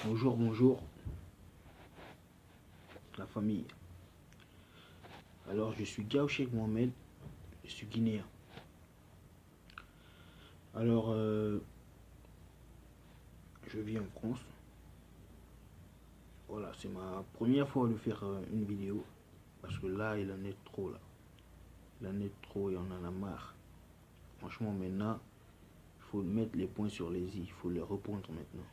Bonjour, la famille. Alors, je suis Gao Cheikh Mohamed, je suis guinéen. Alors, je vis en France. Voilà, c'est ma première fois de faire une vidéo. Parce que là, il en est trop, là. Il en est trop et on en a marre. Franchement, maintenant, il faut mettre les points sur les i. Il faut les répondre maintenant.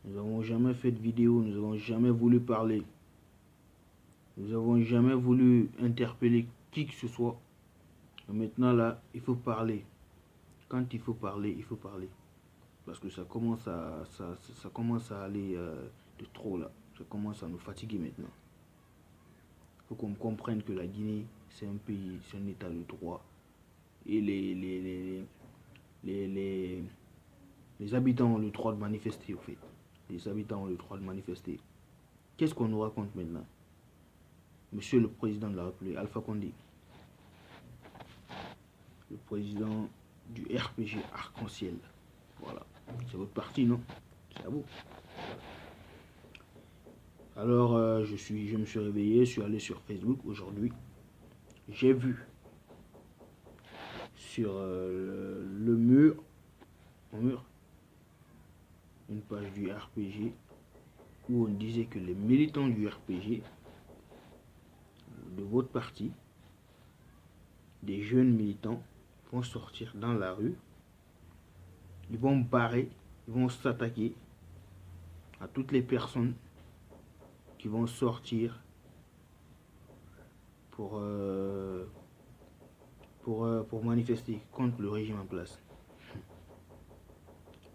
Nous n'avons jamais fait de vidéo, nous n'avons jamais voulu parler. Nous n'avons jamais voulu interpeller qui que ce soit. Et maintenant, là, il faut parler. Quand il faut parler, il faut parler. Parce que ça commence à aller de trop là. Ça commence à nous fatiguer maintenant. Il faut qu'on comprenne que la Guinée, c'est un pays, c'est un état de droit. Et les habitants ont le droit de manifester, au fait. Les habitants ont le droit de manifester. Qu'est-ce qu'on nous raconte maintenant? Monsieur le président de la République, Alpha Condé, le président du RPG Arc-en-Ciel. Voilà. C'est votre parti, non? C'est à vous. Alors, je me suis réveillé, je suis allé sur Facebook aujourd'hui. J'ai vu sur le mur, une page du RPG où on disait que les militants du RPG, de votre parti, des jeunes militants, vont sortir dans la rue, ils vont barrer, ils vont s'attaquer à toutes les personnes qui vont sortir pour manifester contre le régime en place.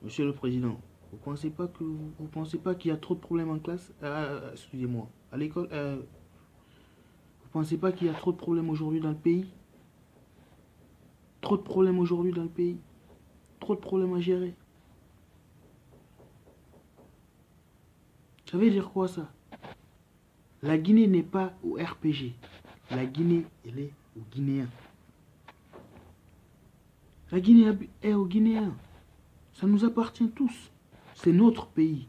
Monsieur le Président, vous pensez pas qu'il y a trop de problèmes en classe? Excusez-moi, à l'école. Vous pensez pas qu'il y a trop de problèmes aujourd'hui dans le pays? Trop de problèmes aujourd'hui dans le pays. Trop de problèmes à gérer. Ça veut dire quoi ça? La Guinée n'est pas au RPG. La Guinée, elle est aux Guinéens. La Guinée est aux Guinéens. Ça nous appartient tous. C'est notre pays.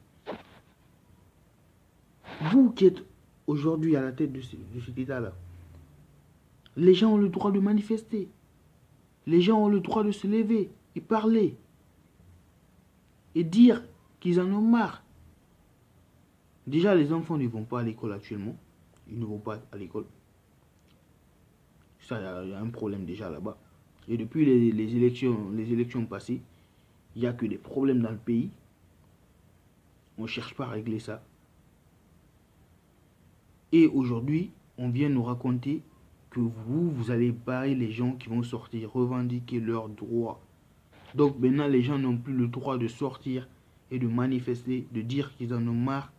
Vous qui êtes aujourd'hui à la tête de cet état-là, les gens ont le droit de manifester. Les gens ont le droit de se lever et parler. Et dire qu'ils en ont marre. Déjà, les enfants ne vont pas à l'école actuellement. Ils ne vont pas à l'école. Ça, il y a un problème déjà là-bas. Et depuis les élections passées, il n'y a que des problèmes dans le pays. On ne cherche pas à régler ça. Et aujourd'hui, on vient nous raconter que vous allez barrer les gens qui vont sortir, revendiquer leurs droits. Donc maintenant, les gens n'ont plus le droit de sortir et de manifester, de dire qu'ils en ont marre.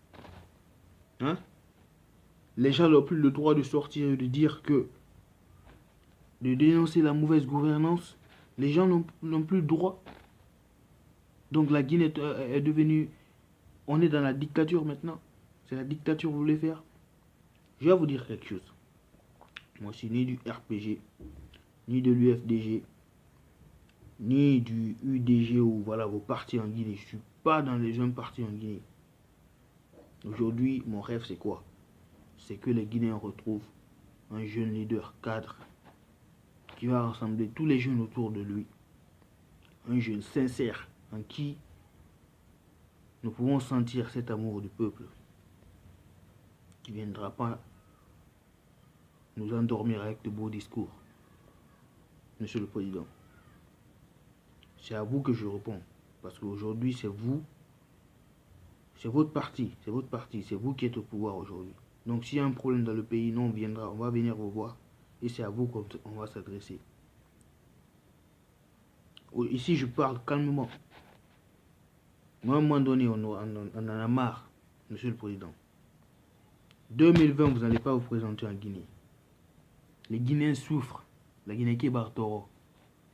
Hein? Les gens n'ont plus le droit de sortir et de dire que... de dénoncer la mauvaise gouvernance. Les gens n'ont plus le droit. Donc la Guinée est devenue... On est dans la dictature maintenant. C'est la dictature que vous voulez faire. Je vais vous dire quelque chose. Moi, je suis ni du RPG, ni de l'UFDG, ni du UDG ou voilà vos partis en Guinée. Je ne suis pas dans les jeunes partis en Guinée. Aujourd'hui, mon rêve, c'est quoi? C'est que les Guinéens retrouvent un jeune leader cadre qui va rassembler tous les jeunes autour de lui. Un jeune sincère en qui nous pouvons sentir cet amour du peuple qui ne viendra pas nous endormir avec de beaux discours. Monsieur le Président, c'est à vous que je réponds. Parce qu'aujourd'hui, c'est vous, c'est votre parti, c'est vous qui êtes au pouvoir aujourd'hui. Donc s'il y a un problème dans le pays, nous on va venir vous voir. Et c'est à vous qu'on va s'adresser. Ici, je parle calmement. Moi, à un moment donné, on en a marre, Monsieur le Président. 2020, vous n'allez pas vous présenter en Guinée. Les Guinéens souffrent. La Guinée qui est Bartoro.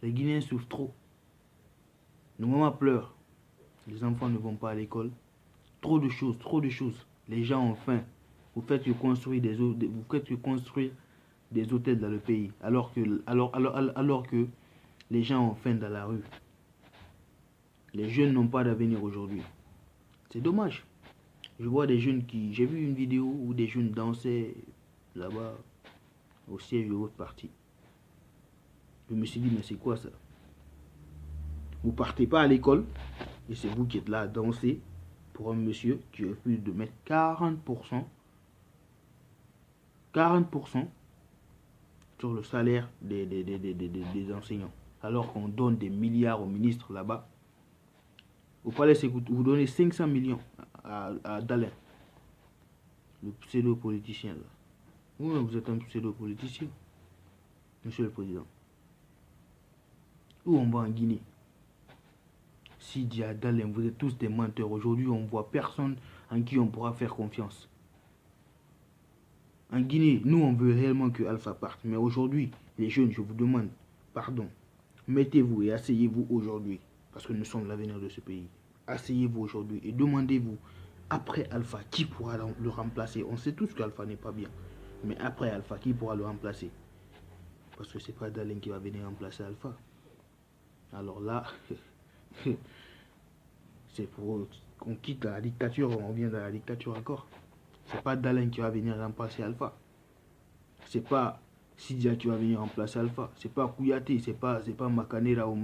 Les Guinéens souffrent trop. Nos mamans pleurent. Les enfants ne vont pas à l'école. Trop de choses, trop de choses. Les gens ont faim. Vous faites que construire des hôtels dans le pays. Alors que les gens ont faim dans la rue. Les jeunes n'ont pas d'avenir aujourd'hui. C'est dommage. Je vois des jeunes qui... J'ai vu une vidéo où des jeunes dansaient là-bas au siège de votre parti. Je me suis dit, mais c'est quoi ça? Vous partez pas à l'école et c'est vous qui êtes là à danser pour un monsieur qui refuse de mettre 40% sur le salaire des enseignants. Alors qu'on donne des milliards aux ministres là-bas. Au palais, c'est vous donnez 500 millions à Dalin, le pseudo-politicien là. Vous êtes un pseudo-politicien, monsieur le président. Où on va en Guinée? Sidi Dalin, vous êtes tous des menteurs. Aujourd'hui, on ne voit personne en qui on pourra faire confiance. En Guinée, nous, on veut réellement que Alpha parte. Mais aujourd'hui, les jeunes, je vous demande, pardon, mettez-vous et asseyez-vous aujourd'hui. Parce que nous sommes l'avenir de ce pays. Asseyez-vous aujourd'hui et demandez-vous, après Alpha, qui pourra le remplacer? On sait tous qu'Alpha n'est pas bien. Mais après Alpha, qui pourra le remplacer? Parce que c'est pas Dalin qui va venir remplacer Alpha. Alors là, c'est pour qu'on quitte la dictature, on revient dans la dictature encore. C'est pas Dalin qui va venir remplacer Alpha. C'est pas Sidia qui va venir remplacer Alpha. C'est pas Kouyaté, c'est pas Makanera ou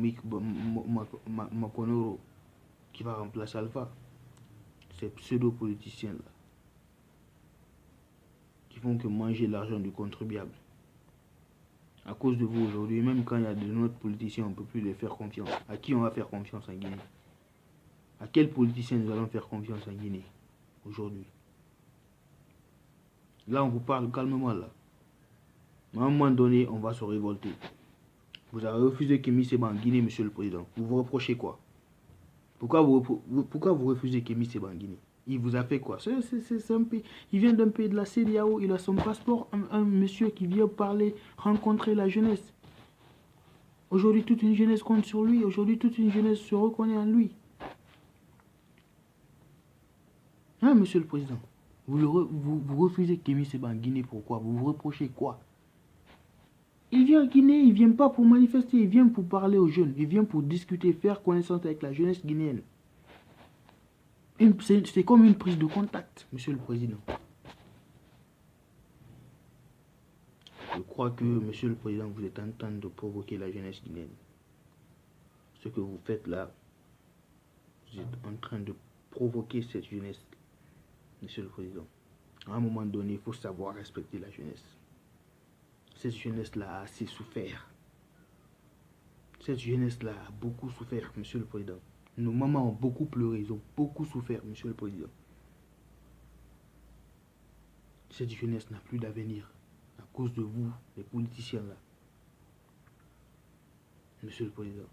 Makonoro qui va remplacer Alpha. Ces pseudo-politiciens là qui font que manger l'argent du contribuable. À cause de vous aujourd'hui, même quand il y a de notre politiciens, on ne peut plus les faire confiance. À qui on va faire confiance en Guinée? À quel politicien nous allons faire confiance en Guinée aujourd'hui? Là, on vous parle calmement là. À un moment donné, on va se révolter. Vous avez refusé Kémy Séba en Guinée, monsieur le président. Vous vous reprochez quoi? Pourquoi vous refusez Kémy Séba en Guinée? Il vous a fait quoi? C'est un pays. Il vient d'un pays de la CEDEAO, il a son passeport, un monsieur qui vient parler, rencontrer la jeunesse. Aujourd'hui, toute une jeunesse compte sur lui. Aujourd'hui, toute une jeunesse se reconnaît en lui. Hein, monsieur le président? Vous refusez Kémy Séba en Guinée, pourquoi? Vous vous reprochez quoi? Il vient en Guinée, il ne vient pas pour manifester, il vient pour parler aux jeunes, il vient pour discuter, faire connaissance avec la jeunesse guinéenne. C'est comme une prise de contact, monsieur le président. Je crois que, monsieur le président, vous êtes en train de provoquer la jeunesse guinéenne. Ce que vous faites là, vous êtes en train de provoquer cette jeunesse, monsieur le président. À un moment donné, il faut savoir respecter la jeunesse. Cette jeunesse-là a assez souffert. Cette jeunesse-là a beaucoup souffert, monsieur le président. Nos mamans ont beaucoup pleuré, ils ont beaucoup souffert, monsieur le président. Cette jeunesse n'a plus d'avenir à cause de vous, les politiciens là. Monsieur le président,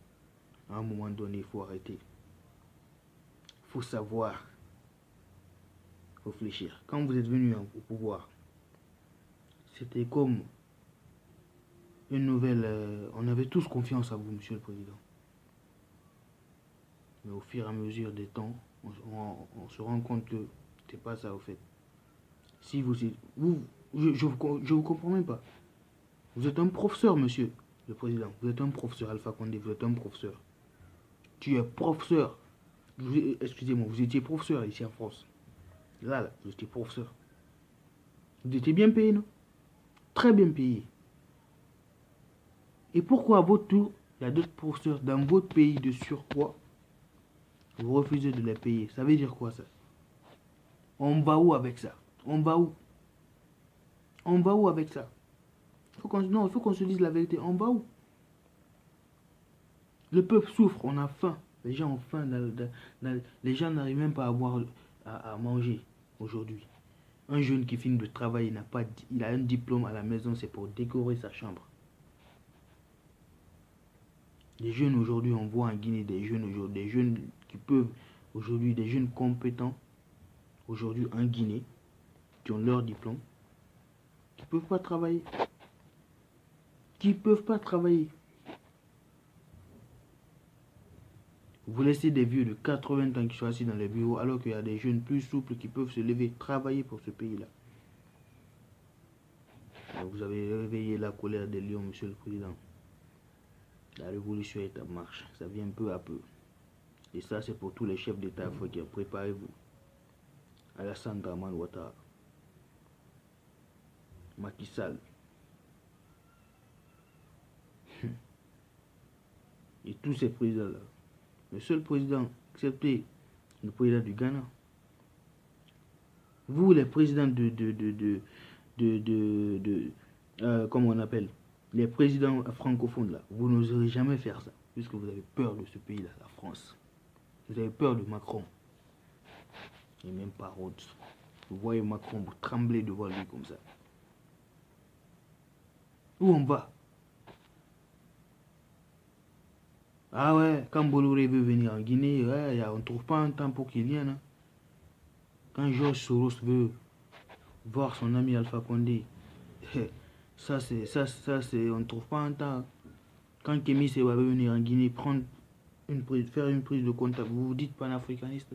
à un moment donné, il faut arrêter. Il faut savoir réfléchir. Quand vous êtes venu au pouvoir, c'était comme une nouvelle... on avait tous confiance à vous, monsieur le président. Mais au fur et à mesure des temps, on se rend compte que c'est pas ça au fait. Si je vous comprends même pas. Vous êtes un professeur, monsieur le président. Vous êtes un professeur, Alpha Condé, vous êtes un professeur. Tu es professeur. Excusez-moi, vous étiez professeur ici en France. Là, vous étiez professeur. Vous étiez bien payé, non? Très bien payé. Et pourquoi à votre tour, il y a d'autres professeurs dans votre pays de surpoids, vous refusez de les payer? Ça veut dire quoi ça? On va où avec ça? On va où? On va où avec ça? Non, il faut qu'on se dise la vérité. On va où? Le peuple souffre, on a faim. Les gens ont faim. Les gens n'arrivent même pas à avoir à manger aujourd'hui. Un jeune qui finit de travailler, il a un diplôme à la maison, c'est pour décorer sa chambre. Les jeunes aujourd'hui, on voit en Guinée des jeunes qui peuvent, aujourd'hui, des jeunes compétents, aujourd'hui en Guinée, qui ont leur diplôme, qui ne peuvent pas travailler. Qui ne peuvent pas travailler. Vous laissez des vieux de 80 ans qui sont assis dans les bureaux alors qu'il y a des jeunes plus souples qui peuvent se lever, travailler pour ce pays-là. Vous avez réveillé la colère des lions, monsieur le président. La révolution est en marche. Ça vient peu à peu. Et ça, c'est pour tous les chefs d'État africains. Préparez-vous. Alassane Dramane Ouattara, Macky Sall et tous ces présidents-là. Le seul président, excepté le président du Ghana. Vous, les présidents comment on appelle, les présidents francophones là, vous n'oserez jamais faire ça, puisque vous avez peur de ce pays-là, la France. Vous avez peur de Macron. Et même pas Rhodes. Vous voyez Macron, vous tremblez devant lui comme ça. Où on va? Ah ouais, quand Bolloré veut venir en Guinée, ouais, on ne trouve pas un temps pour qu'il vienne. Hein. Quand George Soros veut voir son ami Alpha Condé, ça c'est, on ne trouve pas un temps. Quand Kémy Seba veut venir en Guinée, faire une prise de contact, vous vous dites panafricaniste.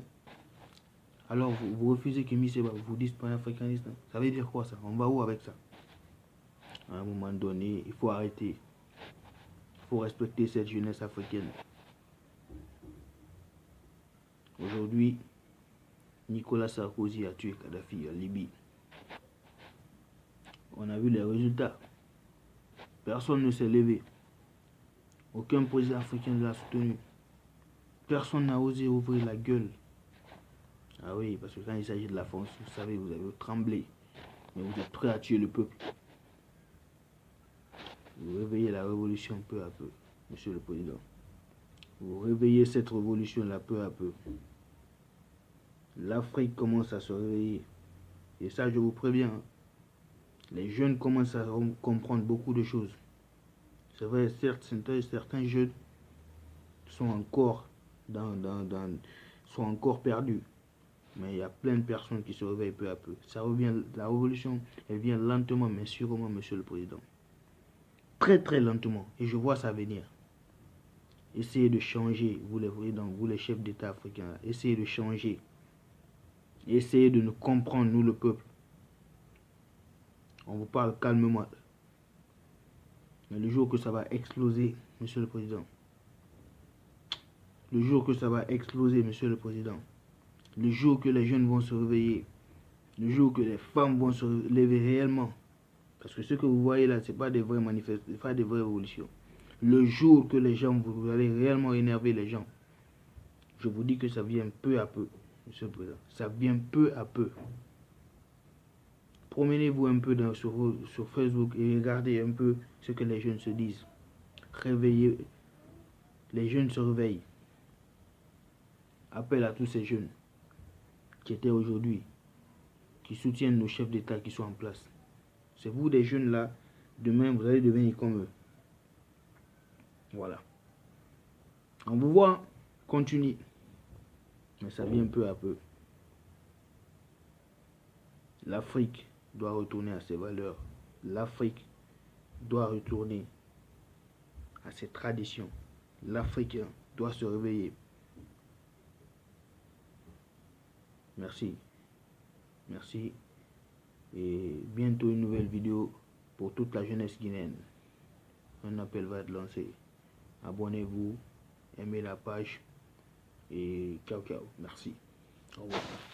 Alors vous refusez Kémy Seba, vous dites panafricaniste. Ça veut dire quoi ça? On va où avec ça? À un moment donné, il faut arrêter. Il faut respecter cette jeunesse africaine. Aujourd'hui, Nicolas Sarkozy a tué Kadhafi en Libye. On a vu les résultats. Personne ne s'est levé. Aucun président africain ne l'a soutenu. Personne n'a osé ouvrir la gueule. Ah oui, parce que quand il s'agit de la France, vous savez, vous avez tremblé. Mais vous êtes prêt à tuer le peuple. Vous réveillez la révolution peu à peu, monsieur le président. Vous réveillez cette révolution-là peu à peu. L'Afrique commence à se réveiller. Et ça, je vous préviens. Les jeunes commencent à comprendre beaucoup de choses. C'est vrai, certes, certains jeunes sont encore sont encore perdus. Mais il y a plein de personnes qui se réveillent peu à peu. Ça revient, la révolution, elle vient lentement, mais sûrement, monsieur le président. Très, très lentement. Et je vois ça venir. Essayez de changer, vous les présidents, vous les chefs d'État africains. Essayez de changer. Essayez de nous comprendre, nous, le peuple. On vous parle calmement. Mais le jour que ça va exploser, monsieur le président. Le jour que ça va exploser, monsieur le président. Le jour que les jeunes vont se réveiller. Le jour que les femmes vont se lever réellement. Parce que ce que vous voyez là, ce n'est pas des vraies manifestations, pas des vraies révolutions. Le jour que les gens, vous allez réellement énerver les gens. Je vous dis que ça vient peu à peu, monsieur le président. Ça vient peu à peu. Promenez-vous un peu sur Facebook et regardez un peu ce que les jeunes se disent. Réveillez. Les jeunes se réveillent. Appel à tous ces jeunes qui étaient aujourd'hui, qui soutiennent nos chefs d'État qui sont en place. C'est vous, des jeunes là, demain vous allez devenir comme eux. Voilà. On vous voit, continue. Mais ça vient peu à peu. L'Afrique doit retourner à ses valeurs. L'Afrique doit retourner à ses traditions. L'Africain doit se réveiller. Merci. Merci. Et bientôt une nouvelle vidéo pour toute la jeunesse guinéenne. Un appel va être lancé. Abonnez-vous, aimez la page et ciao ciao. Merci. Au revoir.